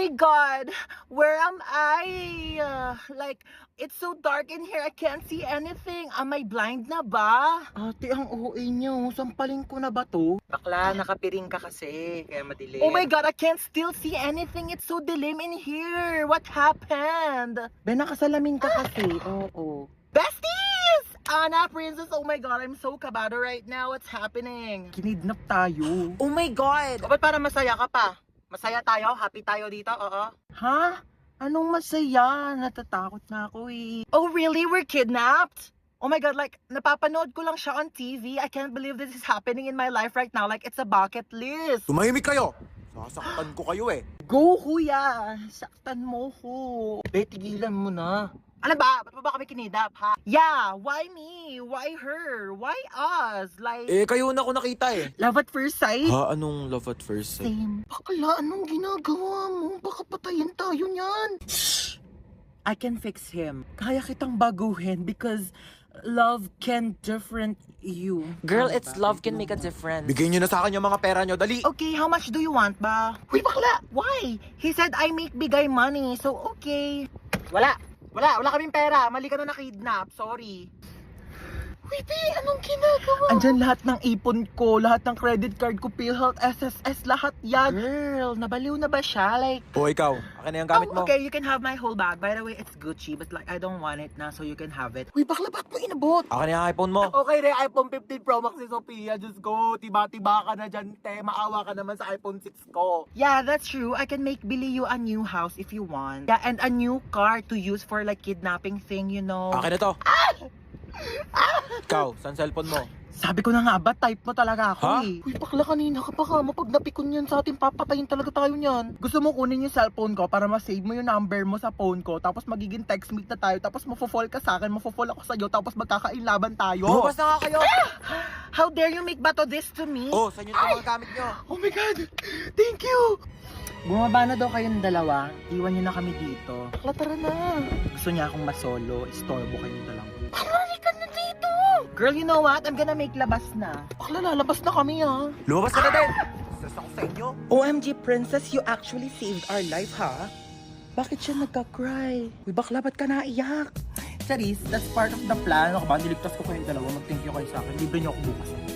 my God! Where am I? Like, it's so dark in here. I can't see anything. Am I blind na ba? Ate, ang OA niyo. Sampalin ko na ba to? Bakla, nakapiring ka kasi, kaya madilim. Oh my God, I can't still see anything. It's so dilim in here. What happened? Ben, nakasalamin ka kasi. Oo. Besties! Anna, Princess, oh my God, I'm so kabado right now. What's happening? Kinidnap tayo. Oh my God! Ba't para masaya ka pa? Masaya tayo? Happy tayo dito? Oo. Ha? Anong masaya? Natatakot na ako eh. Oh really? We're kidnapped? Oh my God, like, napapanood ko lang siya on TV. I can't believe this is happening in my life right now. Like, it's a bucket list. Tumahimik kayo! Sasaktan ko kayo eh. Go, kuya! Saktan mo ko. Be, tigilan mo na. Ano ba? Ba't mo ba kami kinidap, ha? Yeah, why me? Why her? Why us? Like, Kayo na ako nakita eh. Love at first sight? Ha? Anong love at first sight? Same. Bakla, anong ginagawa mo? Baka patayin tayo niyan. I can fix him. Kaya kitang baguhin because love can different you. Girl, Ano it's ba? love can make a difference. Bigay nyo na sa akin yung mga pera nyo, dali! okay, how much do you want ba? Uy, bakla! Why? He said I make bigay money, so okay. Wala kaming pera. Mali ka na nakidnap. Sorry. Uy, P, anong ginagawa? Andyan lahat ng ipon ko, lahat ng credit card ko, PhilHealth, SSS, lahat yan. Girl, nabaliw na ba siya? Like, O ikaw, akin na yung gamit mo. okay, you can have my whole bag. By the way, it's Gucci, but like, I don't want it na, so you can have it. Uy, bakla, ba't mo inabot? Akin na yung iPhone mo. Okay re, iPhone 15 Pro Max si Sophia. Diyos ko, tiba-tiba ka na dyan, te. Maawa ka naman sa iPhone 6 ko. Yeah, that's true. I can make Billy you a new house if you want. Yeah, and a new car to use for like kidnapping thing, you know. Akin na to. Ikaw, saan cellphone mo? Sabi ko na nga ba, type mo talaga ako Ha? eh. Uy, bakla, kanina ka pa ka. Pag napikon yan sa atin, papatayin talaga tayo niyan. Gusto mo kunin yung cellphone ko para ma-save mo yung number mo sa phone ko, tapos magiging text meet na tayo, tapos mafo-fall ka sa akin, mafo-fall ako sa'yo, tapos magkakailaban tayo. Lumabas na nga kayo! How dare you make bato this to me? Oh, saan yun yung mga gamit nyo? Oh my God! Thank you! Bumaba na daw kayong dalawa. Iwan niyo na kami dito. Bakla, tara na. Gusto niya akong masolo. Istorbo kayo na lang. Halika na dito! Girl, you know what? I'm gonna make labas na. Bakla, lalabas na kami ah. Lumabas ka na din! Stress ako sa inyo. OMG, Princess, you actually saved our life, ha? Bakit siya nagka-cry? Uy, bakla, ba't ka naiyak? Charis, that's part of the plan. Ako ba, niligtas ko kayong dalawa. Mag-thank you kayo sa akin. Libre niyo ako bukas.